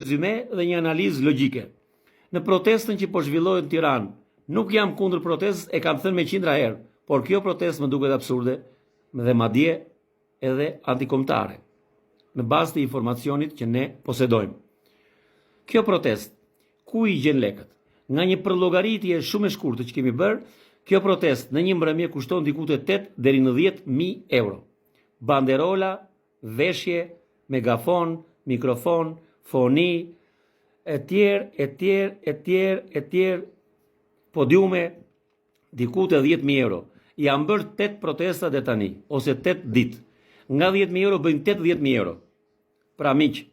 rezume dhe një analizë logjike. Në protestën që po zhvillohet në Tiranë, nuk jam kundër protestës, e kam thënë me qindra herë, por kjo protestë më duket absurde dhe madje edhe antikombëtare, në bazë të informacionit që ne posedojmë. Kjo protestë, ku i gjen lekët? Nga një përllogaritje shumë e shkurtër që kemi bërë, kjo protestë në një mbrëmje kushton diku te 8 deri në 10.000 euro. Banderola, veshje, megafon, mikrofon, foni, etj, podiume, diku te 10.000 euro. Janë bërë 8 protesta dhe tani, ose 8 ditë. Nga 10.000 euro bëjnë 80.000 euro. Pra miq,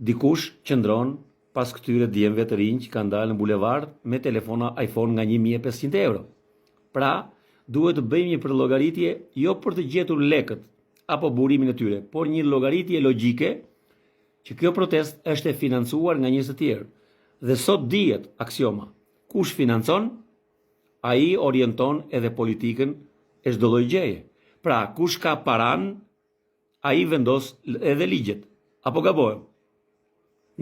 dikush qëndron pas këtyre djemve të rinj që kanë dalë në bulevard me telefona iPhone nga 1.500 euro. Pra, duhet të bëjmë një përllogaritje jo për të gjetur lekët apo burimin e tyre, por një llogaritje logjike që kjo protest është e financuar nga njerëz të tjerë. Dhe sot dihet aksioma, kush financon, ai orienton edhe politikën e çdo lloj gjëje. Pra, kush ka paran, ai vendos edhe ligjet. Apo gabohem?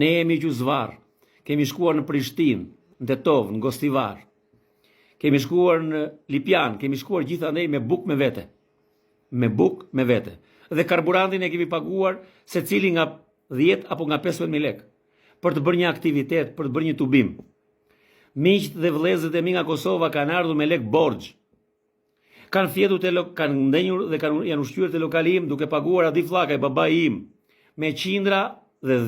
Ne jemi gjuzvar, kemi shkuar në Prishtinë, në Tetov, në Gostivar, kemi shkuar në Lipjan, kemi shkuar gjithandej me bukë me vete. Me bukë me vete. Dhe karburantin e kemi paguar secili nga 10 apo nga 15.000 lekë për të bërë një aktivitet, për të bërë një tubim. Miqt dhe vëllezërit e mi nga Kosova kanë ardhur me lekë borxh. Kanë fjetur kanë ndenjur dhe janë ushqyer te lokali im duke paguar aty flakaj babai im me qindra dhe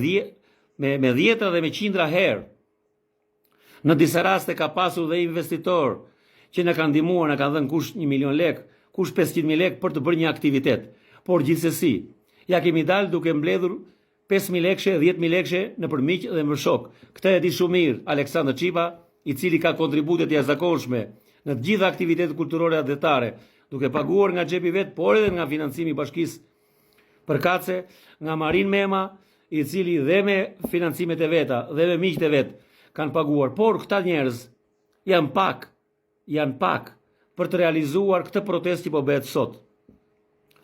me dhjetra dhe me qindra herë. Në disa raste ka pasur dhe investitor që na kanë ndihmuar, na kanë dhënë kush 1 milion lekë, kush 500.000 lekë për të bërë një aktivitet. Por gjithsesi, ja kemi dalë duke mbledhur 5.000 lekë, 10.000 lekë në përmiq dhe më shok. Këtë e di shumë mirë Aleksandër Çipa, i cili ka kontribute të jashtëzakonshme në të gjitha aktivitetet kulturore dhe adhetare, duke paguar nga xhepi vet, por edhe nga financimi i bashkisë përkatëse, nga Marin Mema, i cili dhe me financimet e veta dhe me miqtë e vet kanë paguar. Por këta njerëz janë pak për të realizuar këtë protestë që po bëhet sot.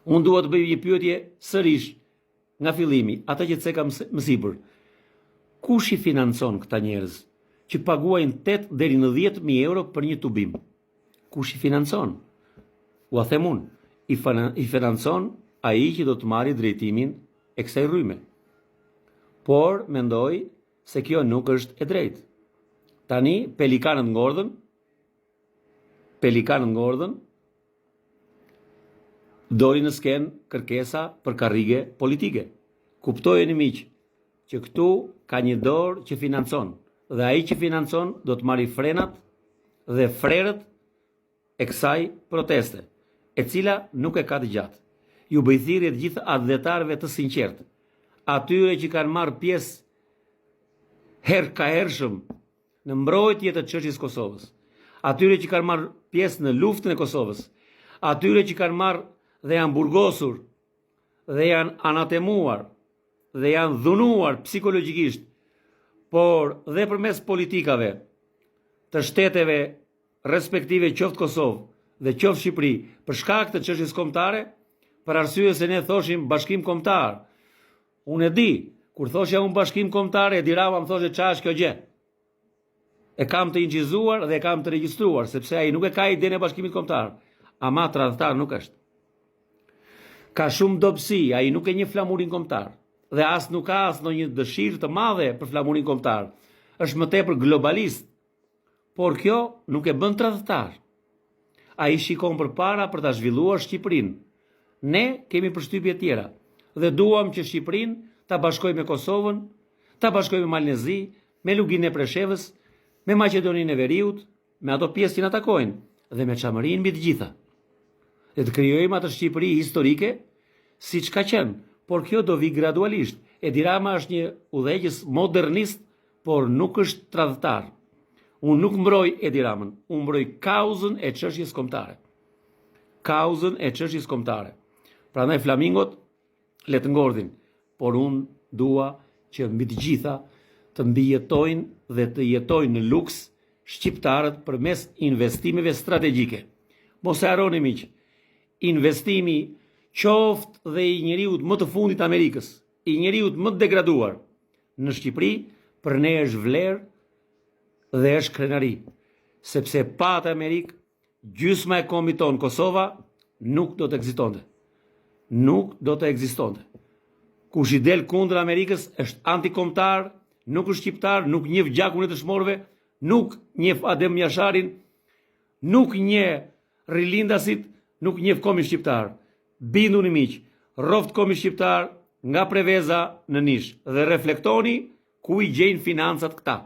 Unë dua të bëj një pyetje sërish nga fillimi, ata që ceka më sipër. Kush i financon këta njerëz që paguajnë 8 deri në 10.000 euro për një tubim? Kush i financon? Ua them unë, i financon ai që do të marrë drejtimin e kësaj rryme. Por mendoj se kjo nuk është e drejtë. Tani pelikanët ngordhën, dori në skenë kërkesa për karrige politike. Kuptojeni miq që këtu ka një dorë që financon, dhe ai që financon do të marrë frenat dhe frerët e kësaj proteste, e cila nuk e ka të gjatë. Ju bëj thirrje të gjithë adhetarëve të sinqertë, atyre që kanë marrë pjesë hershëm në mbrojtje të çështjes Kosovës, atyre që kanë marrë pjesë në luftën e Kosovës, atyre që kanë marrë dhe janë burgosur dhe janë anatemuar dhe janë dhunuar psikologjikisht, por dhe përmes politikave të shteteve respektive qoftë Kosovë dhe qoftë Shqipëri për shkak të çështjes kombëtare, për arsye se ne thoshim bashkim kombëtar. Unë e di, kur thoshja unë bashkim kombëtar, Edi Rama më thoshe ç'a është kjo gjë. E kam të injizuar dhe e kam të regjistruar, sepse ai nuk e ka idenë e bashkimit kombëtar, ama tradhtar nuk është. Ka shumë dobësi, ai nuk e një flamurin kombëtar, dhe as nuk ka as ndonjë dëshirë të madhe për flamurin kombëtar. Është më tepër globalist, por kjo nuk e bën tradhtar. Ai shikon përpara për ta zhvilluar Shqipërinë. Ne kemi përshtypje tjera dhe duam që Shqipërinë ta bashkojmë me Kosovën, ta bashkojmë me Malnezi, me Luginë e Preshevës, me Maqedoninë e Veriut, me ato pjesë që na takojnë dhe me çamërinë mbi të gjitha. Dhe të krijojmë atë Shqipëri historike siç ka qenë, por kjo do vi gradualisht. Edi Rama është një udhëheqës modernist, por nuk është tradhtar. Unë nuk mbroj Edi Ramën, unë mbroj kauzën e çështjes kombëtare. Kauzën e çështjes kombëtare. Prandaj flamingot le të ngordhin, por unë dua që mbi të gjitha të mbijetojnë dhe të jetojnë në luks shqiptarët përmes investimeve strategjike. Mos e harroni miq, investimi qoftë dhe i njeriut më të fundit Amerikës, i njeriut më të degraduar, në Shqipëri, për ne është vlerë dhe është krenari. Sepse pa atë Amerikë, gjysma e kombit tonë Kosova nuk do të ekzistonte. Nuk do të ekzistonte. Kush i del kundër Amerikës është antikombëtar, nuk është shqiptar, nuk njeh gjakun e të shmorëve, nuk njeh Adem Jasharin, nuk njeh rilindasit, nuk njeh kombin shqiptar. Binduni miq, rroft kombin shqiptar nga Preveza në Nish dhe reflektoni ku i gjejnë financat këta.